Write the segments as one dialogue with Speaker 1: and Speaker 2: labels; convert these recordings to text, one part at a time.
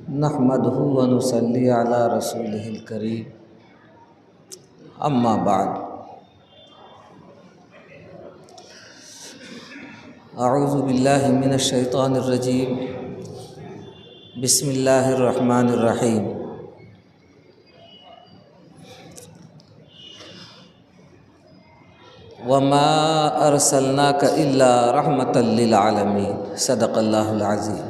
Speaker 1: نحمدہ ونصلی علی رسولہ الکریم اما بعد اعوذ باللہ من الشیطان الرجیم بسم اللہ الرحمن الرحیم وما ارسلناک الا رحمۃ للعالمین صدق اللہ العظیم۔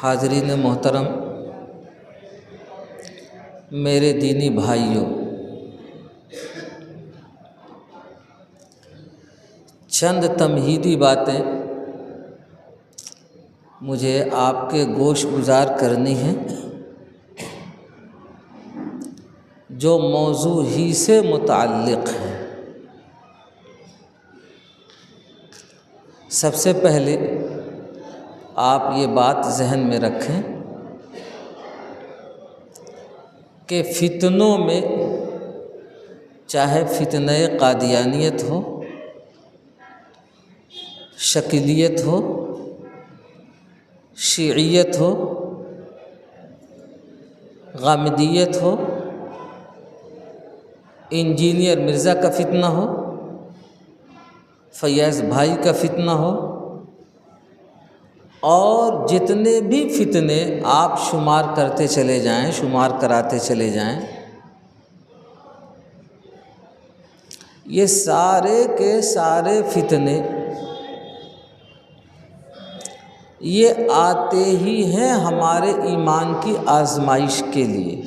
Speaker 1: حاضرین محترم، میرے دینی بھائیوں، چند تمہیدی باتیں مجھے آپ کے گوش گزار کرنی ہیں جو موضوع ہی سے متعلق ہے۔ سب سے پہلے آپ یہ بات ذہن میں رکھیں کہ فتنوں میں چاہے فتنہ قادیانیت ہو، شکلیت ہو، شیعیت ہو، غامدیت ہو، انجینئر مرزا کا فتنہ ہو، فیاض بھائی کا فتنہ ہو، اور جتنے بھی فتنے آپ شمار کرتے چلے جائیں، شمار کراتے چلے جائیں، یہ سارے کے سارے فتنے یہ آتے ہی ہیں ہمارے ایمان کی آزمائش کے لیے۔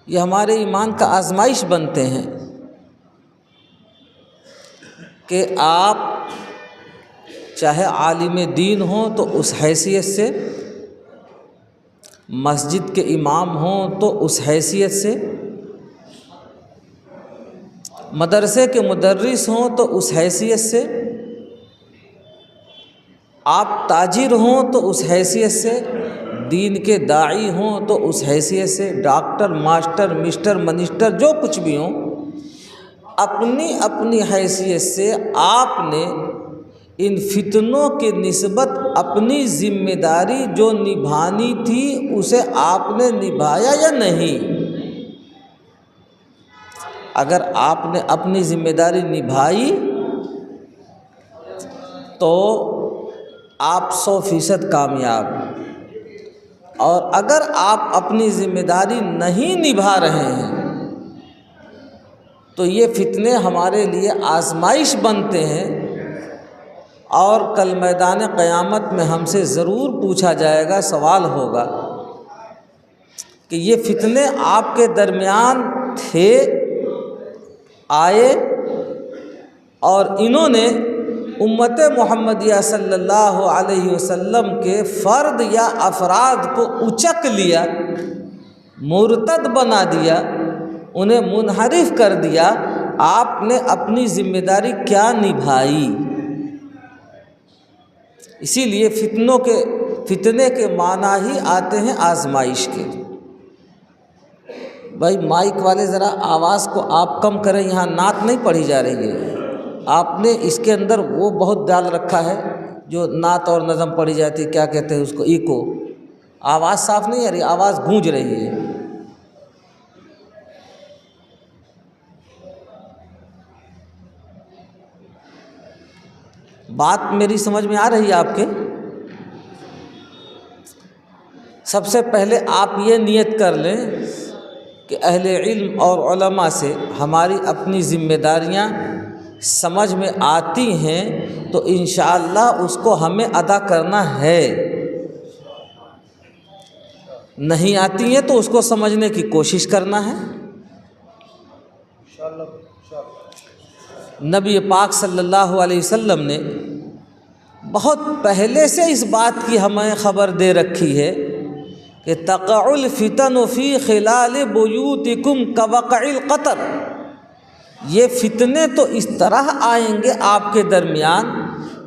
Speaker 1: یہ ہمارے ایمان کا آزمائش بنتے ہیں کہ آپ چاہے عالم دین ہوں تو اس حیثیت سے، مسجد کے امام ہوں تو اس حیثیت سے، مدرسے کے مدرس ہوں تو اس حیثیت سے، آپ تاجر ہوں تو اس حیثیت سے، دین کے داعی ہوں تو اس حیثیت سے، ڈاکٹر، ماسٹر، مسٹر، منسٹر، جو کچھ بھی ہوں، اپنی اپنی حیثیت سے آپ نے ان فتنوں کی نسبت اپنی ذمہ داری جو نبھانی تھی اسے آپ نے نبھایا یا نہیں؟ اگر آپ نے اپنی ذمہ داری نبھائی تو آپ 100% کامیاب، اور اگر آپ اپنی ذمہ داری نہیں نبھا رہے ہیں تو یہ فتنے ہمارے لیے آزمائش بنتے ہیں، اور کل میدان قیامت میں ہم سے ضرور پوچھا جائے گا، سوال ہوگا کہ یہ فتنے آپ کے درمیان تھے، آئے، اور انہوں نے امت محمدیہ صلی اللہ علیہ وسلم کے فرد یا افراد کو اچک لیا، مرتد بنا دیا، انہیں منحرف کر دیا۔ آپ نے اپنی ذمہ داری کیا نبھائی؟ اسی لیے فتنے کے معنی ہی آتے ہیں آزمائش کے۔ بھائی مائک والے ذرا آواز کو آپ کم کریں، یہاں نعت نہیں پڑھی جا رہی ہے۔ آپ نے اس کے اندر وہ بہت ڈال رکھا ہے جو نعت اور نظم پڑھی جاتی ہے، کیا کہتے ہیں اس کو، ایکو۔ آواز صاف نہیں آ رہی، آواز گونج رہی ہے۔ بات میری سمجھ میں آ رہی ہے آپ کے؟ سب سے پہلے آپ یہ نیت کر لیں کہ اہل علم اور علماء سے ہماری اپنی ذمہ داریاں سمجھ میں آتی ہیں تو انشاءاللہ اس کو ہمیں ادا کرنا ہے، نہیں آتی ہیں تو اس کو سمجھنے کی کوشش کرنا ہے۔ نبی پاک صلی اللہ علیہ وسلم نے بہت پہلے سے اس بات کی ہمیں خبر دے رکھی ہے کہ تقع الفتن فی خلال بیوتکم کوقع القطر، یہ فتنے تو اس طرح آئیں گے آپ کے درمیان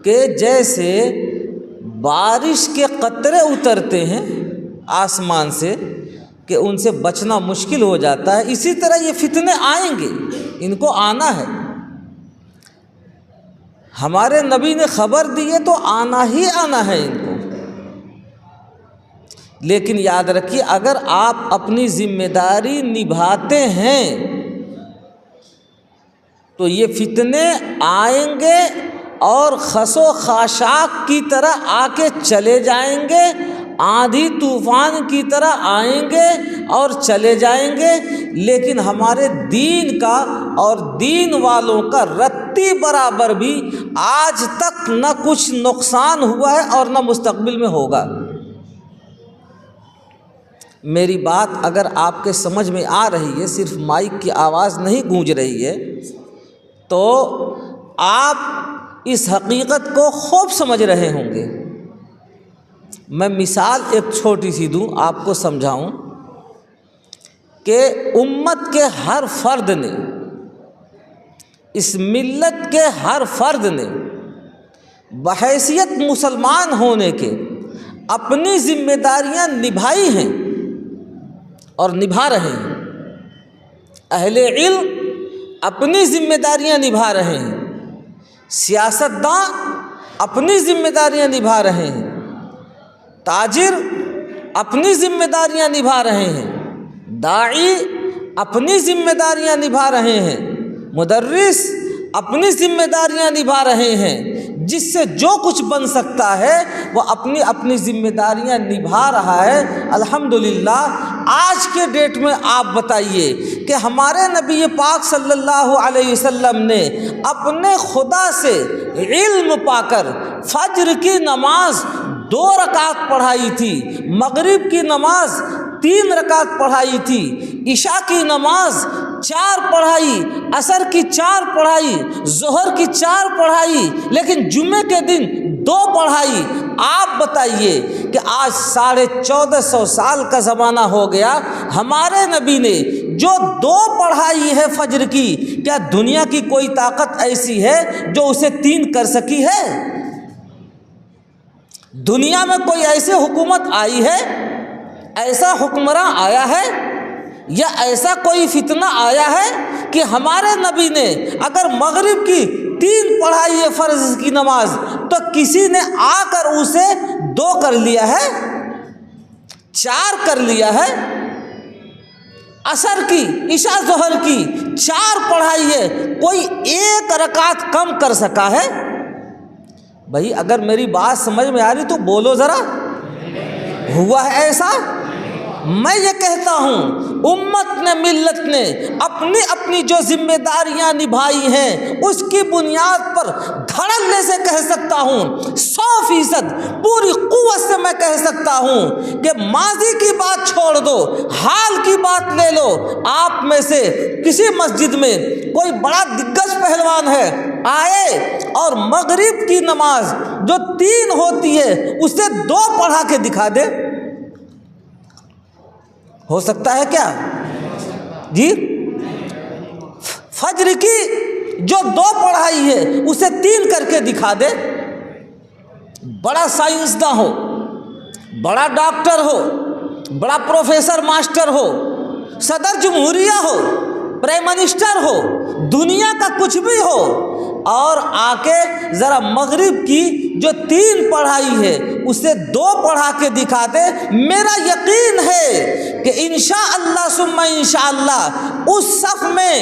Speaker 1: کہ جیسے بارش کے قطرے اترتے ہیں آسمان سے کہ ان سے بچنا مشکل ہو جاتا ہے، اسی طرح یہ فتنے آئیں گے، ان کو آنا ہے۔ ہمارے نبی نے خبر دی ہے تو آنا ہی آنا ہے ان کو۔ لیکن یاد رکھیے، اگر آپ اپنی ذمہ داری نبھاتے ہیں تو یہ فتنے آئیں گے اور خس و خاشاک کی طرح آ کے چلے جائیں گے، آندھی طوفان کی طرح آئیں گے اور چلے جائیں گے، لیکن ہمارے دین کا اور دین والوں کا رتی برابر بھی آج تک نہ کچھ نقصان ہوا ہے اور نہ مستقبل میں ہوگا۔ میری بات اگر آپ کے سمجھ میں آ رہی ہے، صرف مائک کی آواز نہیں گونج رہی ہے، تو آپ اس حقیقت کو خوب سمجھ رہے ہوں گے۔ میں مثال ایک چھوٹی سی دوں، آپ کو سمجھاؤں کہ امت کے ہر فرد نے، اس ملت کے ہر فرد نے بحیثیت مسلمان ہونے کے اپنی ذمہ داریاں نبھائی ہیں اور نبھا رہے ہیں۔ اہل علم اپنی ذمہ داریاں نبھا رہے ہیں، سیاستداں اپنی ذمہ داریاں نبھا رہے ہیں، تاجر اپنی ذمہ داریاں نبھا رہے ہیں، داعی اپنی ذمہ داریاں نبھا رہے ہیں، مدرس اپنی ذمہ داریاں نبھا رہے ہیں۔ جس سے جو کچھ بن سکتا ہے وہ اپنی اپنی ذمہ داریاں نبھا رہا ہے۔ الحمدللہ آج کے ڈیٹ میں آپ بتائیے کہ ہمارے نبی پاک صلی اللہ علیہ وسلم نے اپنے خدا سے علم پا کر فجر کی نماز 2 رکعت پڑھائی تھی، مغرب کی نماز 3 رکعت پڑھائی تھی، عشاء کی نماز 4 پڑھائی، عصر کی 4 پڑھائی، ظہر کی 4 پڑھائی، لیکن جمعے کے دن 2 پڑھائی۔ آپ بتائیے کہ آج 1450 سال کا زمانہ ہو گیا، ہمارے نبی نے جو 2 پڑھائی ہے فجر کی، کیا دنیا کی کوئی طاقت ایسی ہے جو اسے 3 کر سکی ہے؟ دنیا میں کوئی ایسی حکومت آئی ہے، ایسا حکمراں آیا ہے یا ایسا کوئی فتنہ آیا ہے کہ ہمارے نبی نے اگر مغرب کی 3 پڑھائی ہے فرض کی نماز تو کسی نے آ کر اسے 2 کر لیا ہے، 4 کر لیا ہے؟ عصر کی، عشاء ظہر کی 4 پڑھائی ہے، کوئی 1 رکعت کم کر سکا ہے؟ بھائی اگر میری بات سمجھ میں آ رہی تو بولو ذرا، ہوا ہے ایسا؟ میں یہ کہتا ہوں امت نے، ملت نے اپنی اپنی جو ذمہ داریاں نبھائی ہیں اس کی بنیاد پر دھڑلے سے کہہ سکتا ہوں، 100% پوری قوت سے میں کہہ سکتا ہوں کہ ماضی کی بات چھوڑ دو، حال کی بات لے لو۔ آپ میں سے کسی مسجد میں کوئی بڑا دگج پہلوان ہے، آئے اور مغرب کی نماز جو 3 ہوتی ہے اسے 2 پڑھا کے دکھا دے، ہو سکتا ہے کیا جی؟ فجر کی جو 2 پڑھائی ہے اسے 3 کر کے دکھا دے۔ بڑا سائنسداں ہو، بڑا ڈاکٹر ہو، بڑا پروفیسر ماسٹر ہو، صدر جمہوریہ ہو، پرائم منسٹر ہو، دنیا کا کچھ بھی ہو، اور آ کے ذرا مغرب کی جو 3 پڑھائی ہے اسے 2 پڑھا کے دکھا دے، میرا یقین ہے کہ انشاءاللہ ثم انشاءاللہ اس صف میں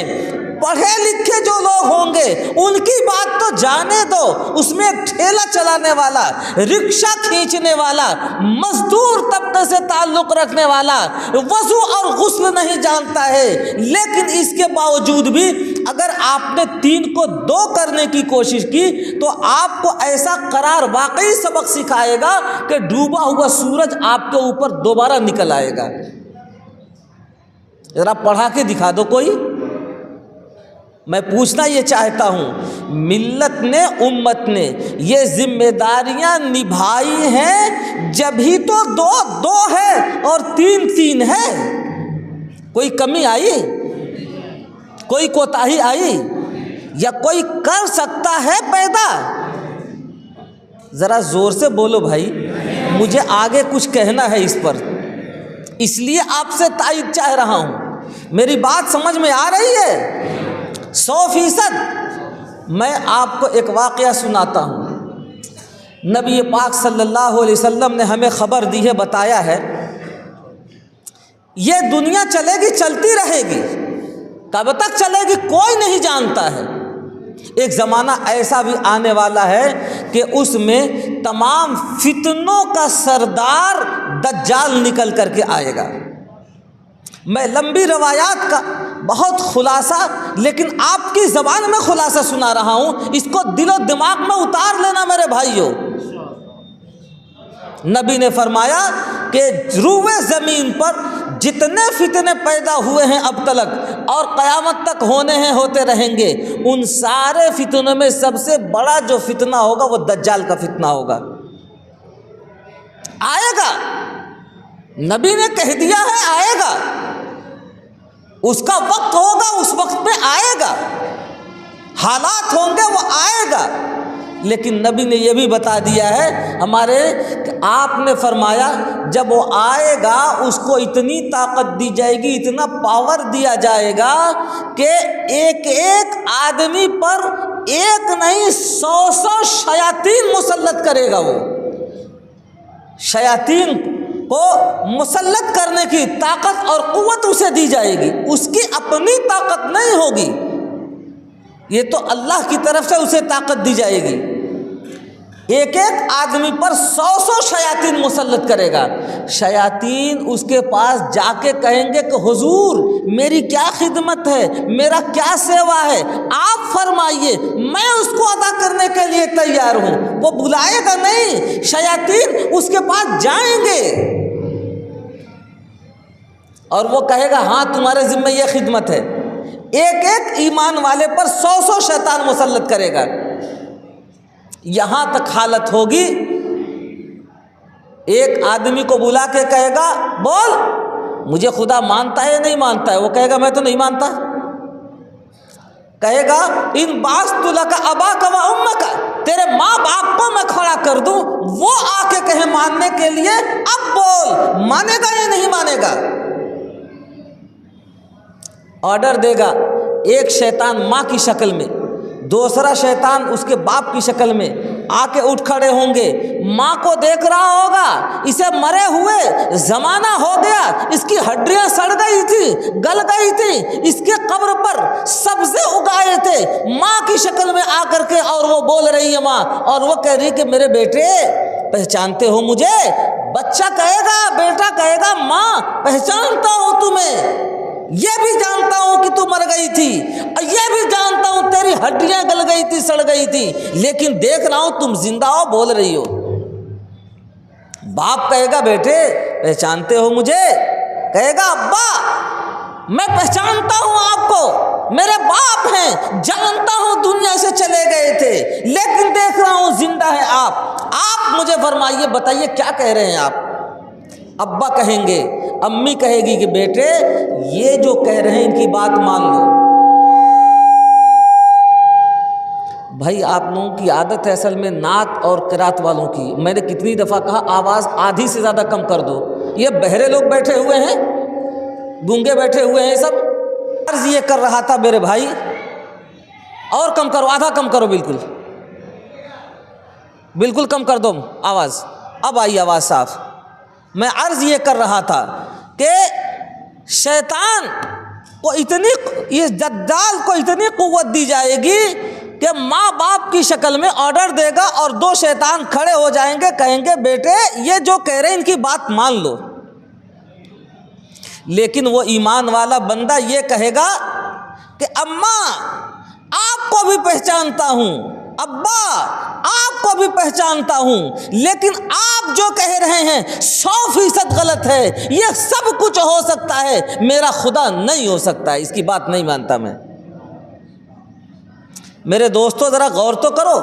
Speaker 1: پڑھے لکھے جو لوگ ہوں گے ان کی بات تو جانے دو، اس میں ٹھیلا چلانے والا، رکشہ کھینچنے والا، مزدور طبقے سے تعلق رکھنے والا وضو اور غسل نہیں جانتا ہے، لیکن اس کے باوجود بھی اگر آپ نے 3 کو 2 کرنے کی کوشش کی تو آپ کو ایسا قرار واقعی سبق سکھائے گا کہ ڈوبا ہوا سورج آپ کے اوپر دوبارہ نکل آئے گا۔ ذرا پڑھا کے دکھا دو کوئی۔ میں پوچھنا یہ چاہتا ہوں، ملت نے، امت نے یہ ذمہ داریاں نبھائی ہیں، جب ہی تو 2 ہے اور 3 ہے۔ کوئی کمی آئی؟ کوئی کوتاہی آئی؟ یا کوئی کر سکتا ہے پیدا؟ ذرا زور سے بولو بھائی، مجھے آگے کچھ کہنا ہے اس پر، اس لیے آپ سے تائید چاہ رہا ہوں۔ میری بات سمجھ میں آ رہی ہے؟ 100% میں آپ کو ایک واقعہ سناتا ہوں۔ نبی پاک صلی اللہ علیہ وسلم نے ہمیں خبر دی ہے، بتایا ہے، یہ دنیا چلے گی، چلتی رہے گی، کب تک چلے گی کوئی نہیں جانتا ہے۔ ایک زمانہ ایسا بھی آنے والا ہے کہ اس میں تمام فتنوں کا سردار دجال نکل کر کے آئے گا۔ میں لمبی روایات کا بہت خلاصہ لیکن آپ کی زبان میں خلاصہ سنا رہا ہوں، اس کو دل و دماغ میں اتار لینا میرے بھائیوں۔ نبی نے فرمایا کہ روئے زمین پر جتنے فتنے پیدا ہوئے ہیں اب تلک اور قیامت تک ہونے ہیں، ہوتے رہیں گے، ان سارے فتنوں میں سب سے بڑا جو فتنہ ہوگا وہ دجال کا فتنہ ہوگا۔ آئے گا، نبی نے کہہ دیا ہے آئے گا، اس کا وقت ہوگا، اس وقت میں آئے گا، حالات ہوں گے، وہ آئے گا۔ لیکن نبی نے یہ بھی بتا دیا ہے ہمارے کہ آپ نے فرمایا جب وہ آئے گا اس کو اتنی طاقت دی جائے گی، اتنا پاور دیا جائے گا کہ ایک ایک آدمی پر ایک نہیں 100 شیاطین مسلط کرے گا۔ وہ شیاطین کو مسلط کرنے کی طاقت اور قوت اسے دی جائے گی، اس کی اپنی طاقت نہیں ہوگی، یہ تو اللہ کی طرف سے اسے طاقت دی جائے گی۔ ایک ایک آدمی پر 100 شیاطین مسلط کرے گا۔ شیاطین اس کے پاس جا کے کہیں گے کہ حضور میری کیا خدمت ہے، میرا کیا سیوا ہے، آپ فرمائیے، میں اس کو ادا کرنے کے لیے تیار ہوں۔ وہ بلائے گا نہیں، شیاطین اس کے پاس جائیں گے اور وہ کہے گا ہاں تمہارے ذمہ یہ خدمت ہے۔ ایک ایک ایمان والے پر 100 شیطان مسلط کرے گا۔ یہاں تک حالت ہوگی ایک آدمی کو بلا کے کہے گا بول مجھے خدا مانتا ہے یا نہیں مانتا ہے؟ وہ کہے گا میں تو نہیں مانتا۔ کہے گا ان بعثت لک اباک و امک، تیرے ماں باپ کو میں کھڑا کر دوں، وہ آ کے کہے ماننے کے لیے، اب بول مانے گا یا نہیں مانے گا؟ آرڈر دے گا، ایک شیطان ماں کی شکل میں، دوسرا شیطان اس کے باپ کی شکل میں آ کے اٹھ کھڑے ہوں گے۔ ماں کو دیکھ رہا ہوگا، اسے مرے ہوئے زمانہ ہو گیا، اس کی ہڈیاں سڑ گئی تھی، گل گئی تھی، اس کے قبر پر سبزے اگائے تھے، ماں کی شکل میں آ کر کے، اور وہ بول رہی ہے ماں، اور وہ کہہ رہی کہ میرے بیٹے پہچانتے ہو مجھے؟ بچہ کہے گا، بیٹا کہے گا ماں پہچانتا ہوں تمہیں، یہ بھی جانتا ہوں کہ تو مر گئی تھی، اور یہ بھی جانتا ہوں تیری ہڈیاں گل گئی تھی، سڑ گئی تھی، لیکن دیکھ رہا ہوں تم زندہ ہو، بول رہی ہو۔ باپ کہے گا بیٹے پہچانتے ہو مجھے؟ کہے گا ابا میں پہچانتا ہوں آپ کو، میرے باپ ہیں، جانتا ہوں دنیا سے چلے گئے تھے، لیکن دیکھ رہا ہوں زندہ ہے آپ مجھے فرمائیے، بتائیے کیا کہہ رہے ہیں آپ؟ ابا کہیں گے، امی کہے گی کہ بیٹے یہ جو کہہ رہے ہیں ان کی بات مان لو۔ بھائی آپ لوگوں کی عادت ہے اصل میں نعت اور قرات والوں کی، میں نے کتنی دفعہ کہا آواز آدھی سے زیادہ کم کر دو، یہ بہرے لوگ بیٹھے ہوئے ہیں، گونگے بیٹھے ہوئے ہیں سب۔ عرض یہ کر رہا تھا میرے بھائی، اور کم کرو، آدھا کم کرو، بالکل کم کر دو آواز، اب آئی آواز صاف۔ میں عرض یہ کر رہا تھا کہ شیطان کو یہ دجال کو اتنی قوت دی جائے گی کہ ماں باپ کی شکل میں آرڈر دے گا اور 2 شیطان کھڑے ہو جائیں گے، کہیں گے بیٹے یہ جو کہہ رہے ہیں ان کی بات مان لو۔ لیکن وہ ایمان والا بندہ یہ کہے گا کہ اماں آپ کو بھی پہچانتا ہوں، ابا آپ کو بھی پہچانتا ہوں، لیکن آپ جو کہہ رہے ہیں 100% غلط ہے، یہ سب کچھ ہو سکتا ہے، میرا خدا نہیں ہو سکتا ہے، اس کی بات نہیں مانتا میں۔ میرے دوستو ذرا غور تو کرو،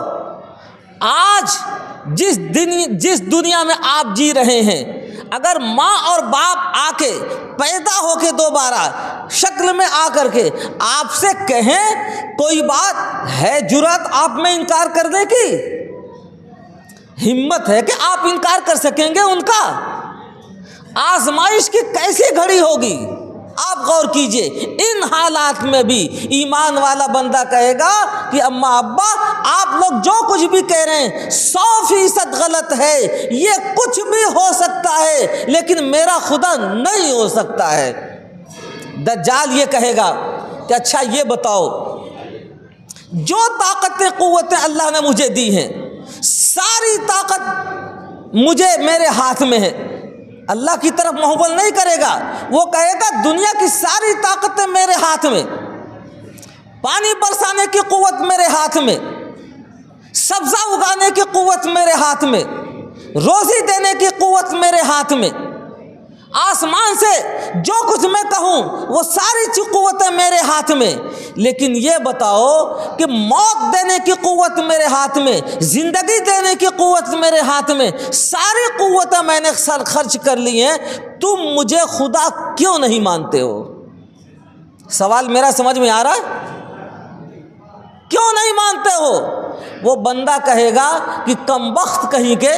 Speaker 1: آج جس دنیا میں آپ جی رہے ہیں، اگر ماں اور باپ آ کے پیدا ہو کے دوبارہ شکل میں آ کر کے آپ سے کہیں کوئی بات ہے، جرات آپ میں انکار کرنے کی ہمت ہے کہ آپ انکار کر سکیں گے ان کا؟ آزمائش کی کیسی گھڑی ہوگی، آپ غور کیجئے، ان حالات میں بھی ایمان والا بندہ کہے گا کہ اماں ابا آپ لوگ جو کچھ بھی کہہ رہے ہیں 100% غلط ہے، یہ کچھ بھی ہو سکتا ہے لیکن میرا خدا نہیں ہو سکتا ہے۔ دجال یہ کہے گا کہ اچھا یہ بتاؤ، جو طاقتیں قوتیں اللہ نے مجھے دی ہیں ساری طاقت مجھے میرے ہاتھ میں ہے، اللہ کی طرف محول نہیں کرے گا، وہ کہے گا دنیا کی ساری طاقتیں میرے ہاتھ میں، پانی برسانے کی قوت میرے ہاتھ میں، سبزہ اگانے کی قوت میرے ہاتھ میں، روزی دینے کی قوت میرے ہاتھ میں، آسمان سے جو کچھ میں کہوں وہ ساری قوتیں میرے ہاتھ میں، لیکن یہ بتاؤ کہ موت دینے کی قوت میرے ہاتھ میں، زندگی دینے کی قوت میرے ہاتھ میں، ساری قوتیں میں نے خرچ کر لی ہیں، تم مجھے خدا کیوں نہیں مانتے ہو؟ سوال میرا سمجھ میں آ رہا ہے؟ کیوں نہیں مانتے ہو؟ وہ بندہ کہے گا کہ کم بخت کہیں کے،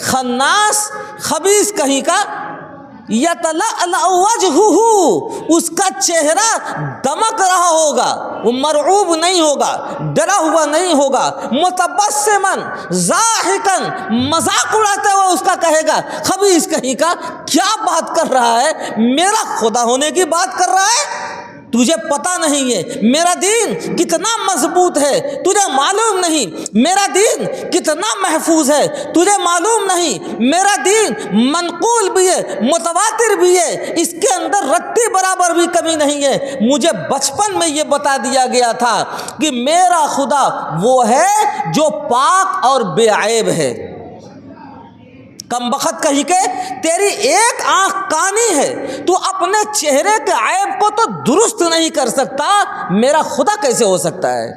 Speaker 1: خناس خبیث کہیں کا، یتلألأ وجہہ، اس کا چہرہ دمک رہا ہوگا، وہ مرعوب نہیں ہوگا، ڈرا ہوا نہیں ہوگا، متبسما ضاحکا، مذاق اڑاتے ہوئے اس کا کہے گا، خبیث کہیں کا کیا بات کر رہا ہے، میرا خدا ہونے کی بات کر رہا ہے؟ تجھے پتہ نہیں ہے میرا دین کتنا مضبوط ہے، تجھے معلوم نہیں میرا دین کتنا محفوظ ہے، تجھے معلوم نہیں میرا دین منقول بھی ہے، متواتر بھی ہے، اس کے اندر رتی برابر بھی کمی نہیں ہے، مجھے بچپن میں یہ بتا دیا گیا تھا کہ میرا خدا وہ ہے جو پاک اور بے عیب ہے۔ کم بخت کہیں کہ تیری ایک آنکھ کانی ہے، تو اپنے چہرے کے عیب کو تو درست نہیں کر سکتا، میرا خدا کیسے ہو سکتا ہے؟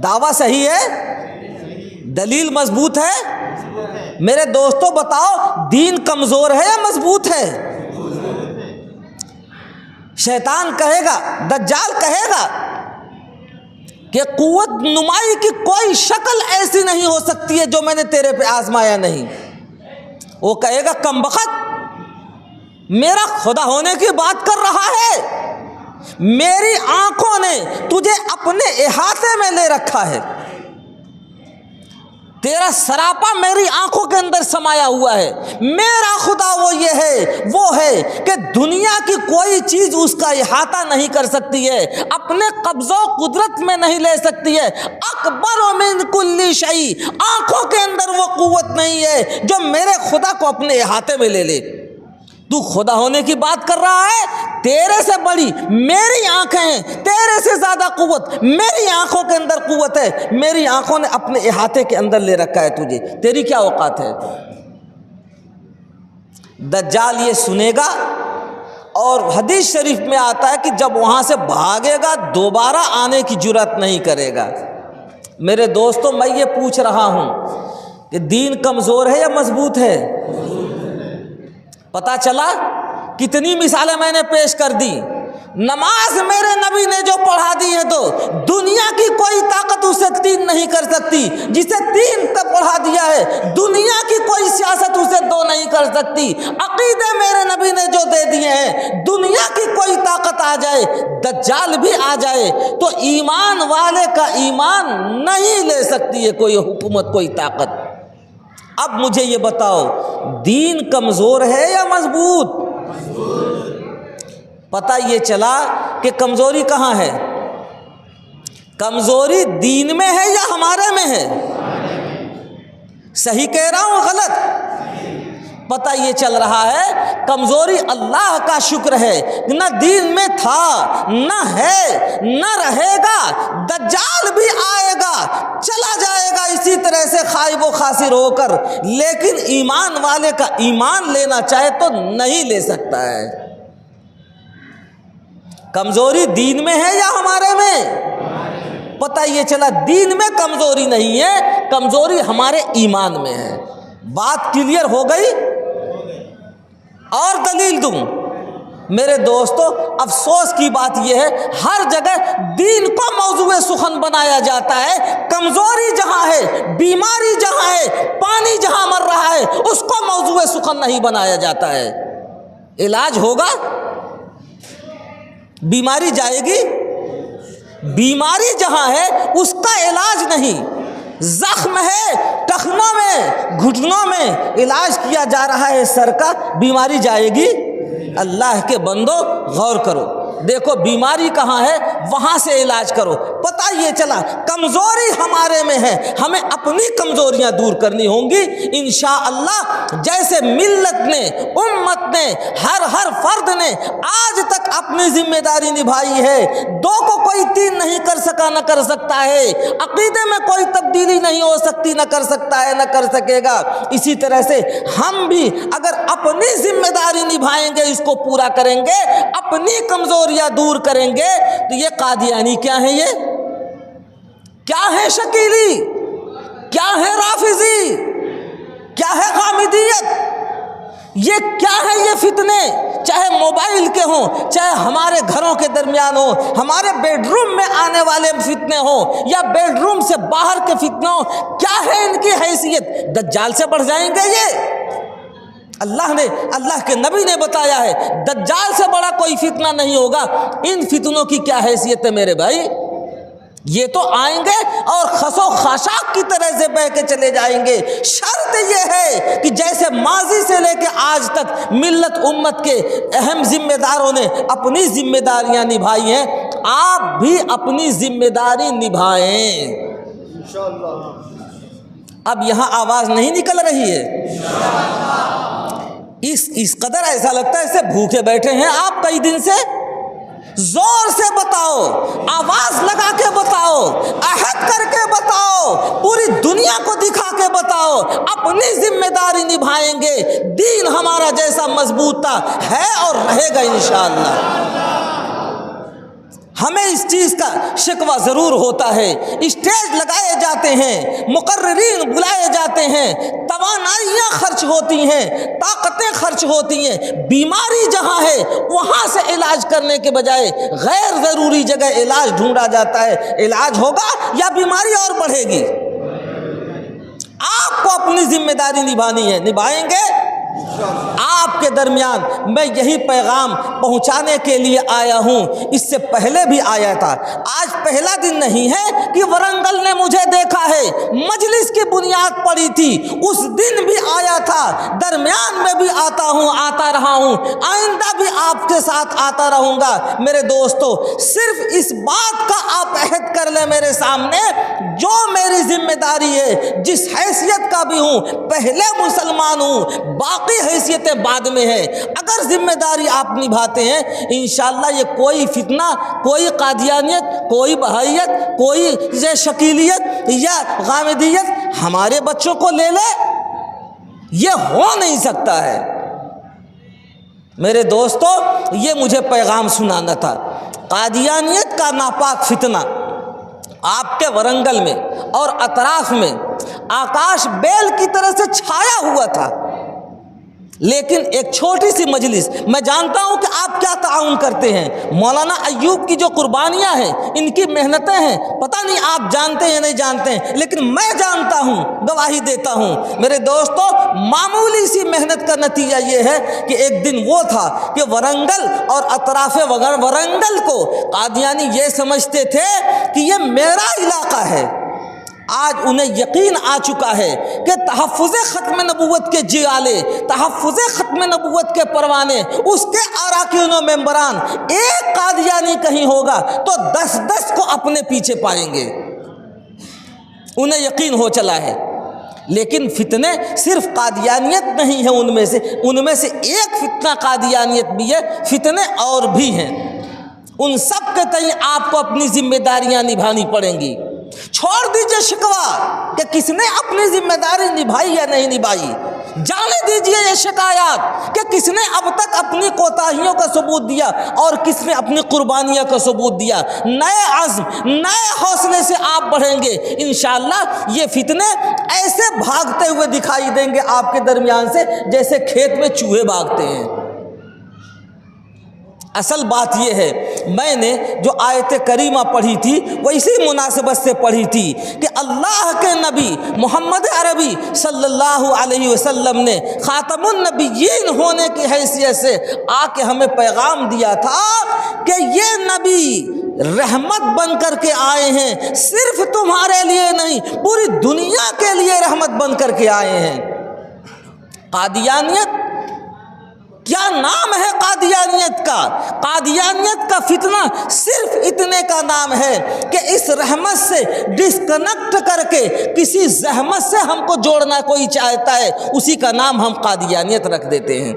Speaker 1: دعویٰ صحیح ہے، دلیل مضبوط ہے؟ میرے دوستو بتاؤ دین کمزور ہے یا مضبوط ہے؟ شیطان کہے گا، دجال کہے گا کہ قوت نمائی کی کوئی شکل ایسی نہیں ہو سکتی ہے جو میں نے تیرے پہ آزمایا نہیں۔ وہ کہے گا کم بخت میرا خدا ہونے کی بات کر رہا ہے، میری آنکھوں نے تجھے اپنے احاطے میں لے رکھا ہے، تیرا سراپا میری آنکھوں کے اندر سمایا ہوا ہے، میرا خدا وہ یہ ہے، وہ ہے کہ دنیا کی کوئی چیز اس کا احاطہ نہیں کر سکتی ہے، اپنے قبض و قدرت میں نہیں لے سکتی ہے، اکبر من کل شیء، آنکھوں کے اندر وہ قوت نہیں ہے جو میرے خدا کو اپنے احاطے میں لے لے۔ تو خدا ہونے کی بات کر رہا ہے، تیرے سے بڑی میری آنکھیں ہیں، تیرے سے زیادہ قوت میری آنکھوں کے اندر قوت ہے، میری آنکھوں نے اپنے احاطے کے اندر لے رکھا ہے تجھے، تیری کیا اوقات ہے؟ دجال یہ سنے گا، اور حدیث شریف میں آتا ہے کہ جب وہاں سے بھاگے گا دوبارہ آنے کی جرات نہیں کرے گا۔ میرے دوستو میں یہ پوچھ رہا ہوں کہ دین کمزور ہے یا مضبوط ہے؟ پتہ چلا کتنی مثالیں میں نے پیش کر دی۔ نماز میرے نبی نے جو پڑھا دی ہے تو دنیا کی کوئی طاقت اسے 3 نہیں کر سکتی، جسے 3 تک پڑھا دیا ہے دنیا کی کوئی سیاست اسے 2 نہیں کر سکتی۔ عقیدے میرے نبی نے جو دے دیے ہیں، دنیا کی کوئی طاقت آ جائے، دجال بھی آ جائے تو ایمان والے کا ایمان نہیں لے سکتی ہے کوئی حکومت، کوئی طاقت۔ اب مجھے یہ بتاؤ دین کمزور ہے یا مضبوط؟ پتہ یہ چلا کہ کمزوری کہاں ہے؟ کمزوری دین میں ہے یا ہمارے میں ہے؟ صحیح کہہ رہا ہوں غلط؟ پتہ یہ چل رہا ہے کمزوری اللہ کا شکر ہے، نہ دین میں تھا، نہ ہے، نہ رہے گا، دجال بھی آئے گا، چلا جائے گا اسی طرح سے خائب و خاسر ہو کر، لیکن ایمان والے کا ایمان لینا چاہے تو نہیں لے سکتا ہے۔ کمزوری دین میں ہے یا ہمارے میں؟ پتہ یہ چلا دین میں کمزوری نہیں ہے، کمزوری ہمارے ایمان میں ہے۔ بات کلیئر ہو گئی؟ اور دلیل دوں میرے دوستو، افسوس کی بات یہ ہے ہر جگہ دین کو موضوع سخن بنایا جاتا ہے، کمزوری جہاں ہے، بیماری جہاں ہے، پانی جہاں مر رہا ہے، اس کو موضوع سخن نہیں بنایا جاتا ہے۔ علاج ہوگا؟ بیماری جائے گی؟ بیماری جہاں ہے اس کا علاج نہیں، زخم ہے ٹخنوں میں گھٹنوں میں، علاج کیا جا رہا ہے سر کا، بیماری جائے گی؟ اللہ کے بندو غور کرو، دیکھو بیماری کہاں ہے وہاں سے علاج کرو۔ پتہ یہ چلا کمزوری ہمارے میں ہے، ہمیں اپنی کمزوریاں دور کرنی ہوں گی انشاءاللہ۔ جیسے ملت نے، امت نے، ہر فرد نے آج تک اپنی ذمہ داری نبھائی ہے، دو کو کوئی تین نہیں کر سکا نہ کر سکتا ہے، عقیدے میں کوئی تبدیلی نہیں ہو سکتی نہ کر سکتا ہے نہ کر سکے گا، اسی طرح سے ہم بھی اگر اپنی ذمہ داری نبھائیں گے، اس کو پورا کریں گے، اپنی کمزوریاں دور کریں گے، تو یہ قادیانی کیا ہے، یہ کیا ہے شکیلی، کیا ہے رافضی، کیا ہے غامدیت، یہ کیا ہے یہ فتنے، چاہے موبائل کے ہوں، چاہے ہمارے گھروں کے درمیان ہوں، ہمارے بیڈ روم میں آنے والے فتنے ہوں یا بیڈ روم سے باہر کے فتنے ہوں، کیا ہے ان کی حیثیت؟ دجال سے بڑھ جائیں گے یہ؟ اللہ کے نبی نے بتایا ہے دجال سے بڑا کوئی فتنہ نہیں ہوگا۔ ان فتنوں کی کیا حیثیت ہے میرے بھائی؟ یہ تو آئیں گے اور خس و خاشاک کی طرح سے بہ کے چلے جائیں گے۔ شرط یہ ہے کہ جیسے ماضی سے لے کے آج تک ملت امت کے اہم ذمہ داروں نے اپنی ذمہ داریاں نبھائی ہیں، آپ بھی اپنی ذمہ داری نبھائیں انشاءاللہ۔ اب یہاں آواز نہیں نکل رہی ہے؟ اس قدر ایسا لگتا ہے ایسے بھوکے بیٹھے ہیں آپ کئی دن سے۔ زور سے بتاؤ، آواز لگا کے بتاؤ، عہد کر کے بتاؤ، پوری دنیا کو دکھا کے بتاؤ، اپنی ذمہ داری نبھائیں گے، دین ہمارا جیسا مضبوط تھا ہے اور رہے گا انشاءاللہ۔ ہمیں اس چیز کا شکوہ ضرور ہوتا ہے، اسٹیج لگائے جاتے ہیں، مقررین بلائے جاتے ہیں، توانائیاں خرچ ہوتی ہیں، طاقتیں خرچ ہوتی ہیں، بیماری جہاں ہے وہاں سے علاج کرنے کے بجائے غیر ضروری جگہ علاج ڈھونڈا جاتا ہے۔ علاج ہوگا یا بیماری اور بڑھے گی؟ آپ کو اپنی ذمہ داری نبھانی ہے، نبھائیں گے؟ آپ کے درمیان میں یہی پیغام پہنچانے کے لیے آیا ہوں، اس سے پہلے بھی آیا تھا، آج پہلا دن نہیں ہے کہ ورنگل نے مجھے دیکھا ہے، مجلس کی بنیاد پڑی تھی اس دن بھی آیا تھا، درمیان میں بھی آتا ہوں، آتا رہا ہوں، آئندہ بھی آپ کے ساتھ آتا رہوں گا۔ میرے دوستو صرف اس بات کا آپ عہد کر لیں میرے سامنے، جو میری ذمہ داری ہے جس حیثیت کا بھی ہوں، پہلے مسلمان ہوں، باقی حیثیتیں بعد میں ہے، اگر ذمہ داری آپ نبھاتے ہیں انشاءاللہ یہ کوئی فتنہ، کوئی قادیانیت، کوئی بہائیت، کوئی شکیلیت یا غامدیت ہمارے بچوں کو لے لے، یہ ہو نہیں سکتا ہے۔ میرے دوستو یہ مجھے پیغام سنانا تھا۔ قادیانیت کا ناپاک فتنہ آپ کے ورنگل میں اور اطراف میں آکاش بیل کی طرح سے چھایا ہوا تھا، لیکن ایک چھوٹی سی مجلس، میں جانتا ہوں کہ آپ کیا تعاون کرتے ہیں، مولانا ایوب کی جو قربانیاں ہیں، ان کی محنتیں ہیں، پتہ نہیں آپ جانتے ہیں یا نہیں جانتے ہیں، لیکن میں جانتا ہوں، گواہی دیتا ہوں۔ میرے دوستو معمولی سی محنت کا نتیجہ یہ ہے کہ ایک دن وہ تھا کہ ورنگل اور اطراف ورنگل کو قادیانی یہ سمجھتے تھے کہ یہ میرا علاقہ ہے۔ آج انہیں یقین آ چکا ہے کہ تحفظ ختم نبوت کے جیالے، تحفظ ختم نبوت کے پروانے، اس کے اراکین و ممبران، ایک قادیانی کہیں ہوگا تو 10 کو اپنے پیچھے پائیں گے، انہیں یقین ہو چلا ہے۔ لیکن فتنے صرف قادیانیت نہیں ہے، ان میں سے ایک فتنہ قادیانیت بھی ہے، فتنے اور بھی ہیں، ان سب کے تئیں آپ کو اپنی ذمہ داریاں نبھانی پڑیں گی۔ چھوڑ دیجئے شکوہ کہ کس نے اپنی ذمہ داری نبھائی یا نہیں نبھائی، جانے دیجئے یہ شکایات کہ کس نے اب تک اپنی کوتاہیوں کا ثبوت دیا اور کس نے اپنی قربانیوں کا ثبوت دیا۔ نئے عزم، نئے حوصلے سے آپ بڑھیں گے انشاءاللہ، یہ فتنے ایسے بھاگتے ہوئے دکھائی دیں گے آپ کے درمیان سے جیسے کھیت میں چوہے بھاگتے ہیں۔ اصل بات یہ ہے میں نے جو آیت کریمہ پڑھی تھی وہ اسی مناسبت سے پڑھی تھی کہ اللہ کے نبی محمد عربی صلی اللہ علیہ وسلم نے خاتم النبیین ہونے کی حیثیت سے آ کے ہمیں پیغام دیا تھا کہ یہ نبی رحمت بن کر کے آئے ہیں، صرف تمہارے لیے نہیں پوری دنیا کے لیے رحمت بن کر کے آئے ہیں۔ قادیانیت کیا نام ہے قادیانیت کا؟ قادیانیت کا فتنہ صرف اتنے کا نام ہے کہ اس رحمت سے ڈسکنیکٹ کر کے کسی زحمت سے ہم کو جوڑنا کوئی چاہتا ہے، اسی کا نام ہم قادیانیت رکھ دیتے ہیں۔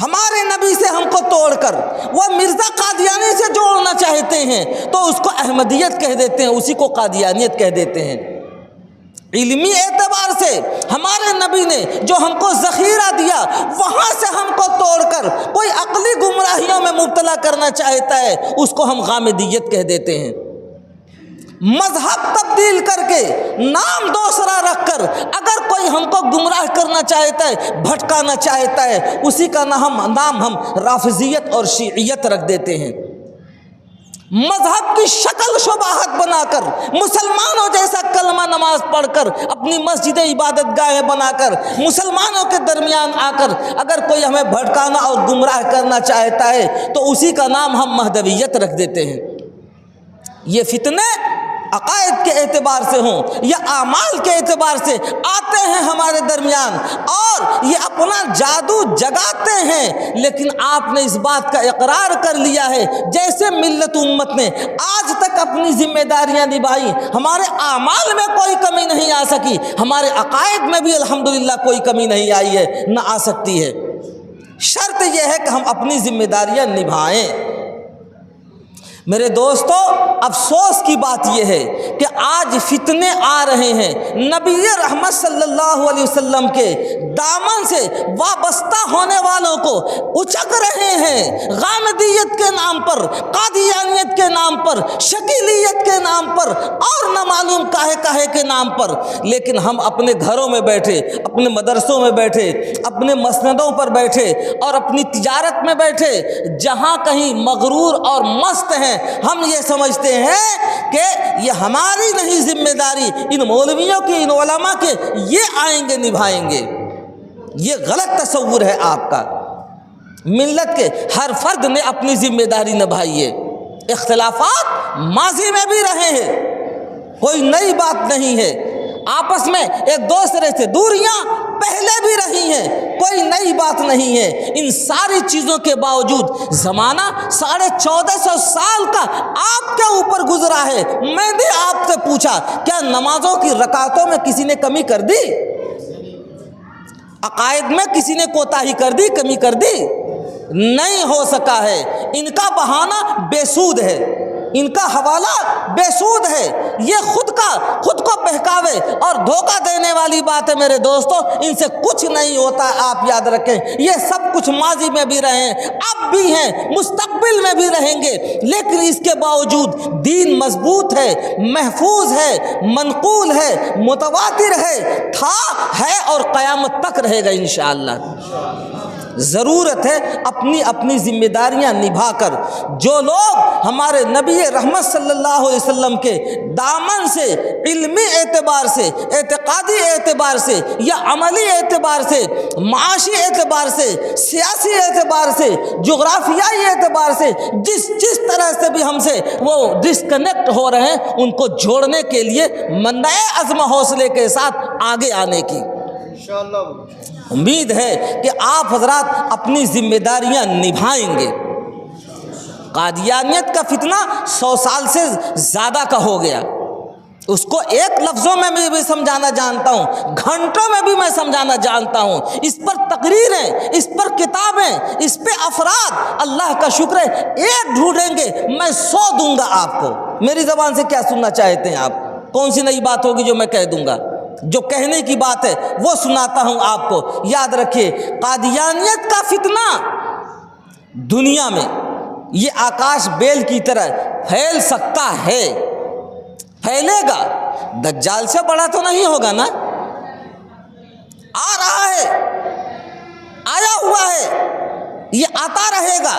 Speaker 1: ہمارے نبی سے ہم کو توڑ کر وہ مرزا قادیانی سے جوڑنا چاہتے ہیں تو اس کو احمدیت کہہ دیتے ہیں، اسی کو قادیانیت کہہ دیتے ہیں۔ علمی اعتبار سے ہمارے نبی نے جو ہم کو ذخیرہ دیا وہاں سے ہم کو توڑ کر کوئی عقلی گمراہیوں میں مبتلا کرنا چاہتا ہے، اس کو ہم غامدیت کہہ دیتے ہیں۔ مذہب تبدیل کر کے نام دوسرا رکھ کر اگر کوئی ہم کو گمراہ کرنا چاہتا ہے، بھٹکانا چاہتا ہے، اسی کا نام ہم رافضیت اور شیعیت رکھ دیتے ہیں۔ مذہب کی شکل شباہت بنا کر، مسلمانوں جیسا کلمہ نماز پڑھ کر، اپنی مسجد عبادت گاہیں بنا کر، مسلمانوں کے درمیان آ کر اگر کوئی ہمیں بھٹکانا اور گمراہ کرنا چاہتا ہے تو اسی کا نام ہم مہدویت رکھ دیتے ہیں۔ یہ فتنے عقائد کے اعتبار سے ہوں یا اعمال کے اعتبار سے آتے ہیں ہمارے درمیان اور یہ اپنا جادو جگاتے ہیں، لیکن آپ نے اس بات کا اقرار کر لیا ہے جیسے ملت امت نے آج تک اپنی ذمہ داریاں نبھائی، ہمارے اعمال میں کوئی کمی نہیں آ سکی، ہمارے عقائد میں بھی الحمدللہ کوئی کمی نہیں آئی ہے، نہ آ سکتی ہے۔ شرط یہ ہے کہ ہم اپنی ذمہ داریاں نبھائیں۔ میرے دوستو، افسوس کی بات یہ ہے کہ آج فتنے آ رہے ہیں، نبی رحمت صلی اللہ علیہ وسلم کے دامن سے وابستہ ہونے والوں کو اچک رہے ہیں، غامدیت کے نام پر، قادیانیت کے نام پر، شکیلیت کے نام پر اور نہ معلوم کاہے کے نام پر۔ لیکن ہم اپنے گھروں میں بیٹھے، اپنے مدرسوں میں بیٹھے، اپنے مسندوں پر بیٹھے اور اپنی تجارت میں بیٹھے، جہاں کہیں مغرور اور مست ہیں، ہم یہ سمجھتے ہیں کہ یہ ہماری نہیں ذمہ داری، ان مولویوں کی، ان علماء کے، یہ آئیں گے نبھائیں گے۔ یہ غلط تصور ہے آپ کا۔ ملت کے ہر فرد نے اپنی ذمہ داری نبھائی ہے۔ اختلافات ماضی میں بھی رہے ہیں، کوئی نئی بات نہیں ہے، آپس میں ایک دوسرے سے دوریاں پہلے بھی رہی ہیں، کوئی نئی بات نہیں ہے۔ ان ساری چیزوں کے باوجود زمانہ 1450 سال کا آپ کے اوپر گزرا ہے۔ میں بھی آپ سے پوچھا، کیا نمازوں کی رکعتوں میں کسی نے کمی کر دی؟ عقائد میں کسی نے کوتاہی کر دی، کمی کر دی؟ نہیں ہو سکا ہے۔ ان کا بہانہ بے سود ہے، ان کا حوالہ بے سود ہے، یہ خود کو بہکاوے اور دھوکہ دینے والی بات ہے۔ میرے دوستو، ان سے کچھ نہیں ہوتا، آپ یاد رکھیں۔ یہ سب کچھ ماضی میں بھی رہے ہیں، اب بھی ہیں، مستقبل میں بھی رہیں گے، لیکن اس کے باوجود دین مضبوط ہے، محفوظ ہے، منقول ہے، متواتر ہے اور قیامت تک رہے گا انشاءاللہ۔ ضرورت ہے اپنی ذمہ داریاں نبھا کر، جو لوگ ہمارے نبی رحمت صلی اللہ علیہ وسلم کے دامن سے علمی اعتبار سے، اعتقادی اعتبار سے یا عملی اعتبار سے، معاشی اعتبار سے، سیاسی اعتبار سے، جغرافیائی اعتبار سے، جس طرح سے بھی ہم سے وہ ڈسکنیکٹ ہو رہے ہیں، ان کو جوڑنے کے لیے نئے عزم حوصلے کے ساتھ آگے آنے کی امید ہے کہ آپ حضرات اپنی ذمہ داریاں نبھائیں گے۔ قادیانیت کا فتنہ 100 سال سے زیادہ کا ہو گیا، اس کو ایک لفظوں میں بھی سمجھانا جانتا ہوں، گھنٹوں میں بھی میں سمجھانا جانتا ہوں۔ اس پر تقریریں، اس پر کتابیں، اس پہ افراد، اللہ کا شکر ہے ایک ڈھونڈیں گے میں 100 دوں گا آپ کو۔ میری زبان سے کیا سننا چاہتے ہیں آپ؟ کون سی نئی بات ہوگی جو میں کہہ دوں گا؟ جو کہنے کی بات ہے وہ سناتا ہوں آپ کو۔ یاد رکھیے، قادیانیت کا فتنہ دنیا میں یہ آکاش بیل کی طرح پھیل سکتا ہے، پھیلے گا، دجال سے بڑا تو نہیں ہوگا نا؟ آ رہا ہے، آیا ہوا ہے، یہ آتا رہے گا۔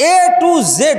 Speaker 1: A to Z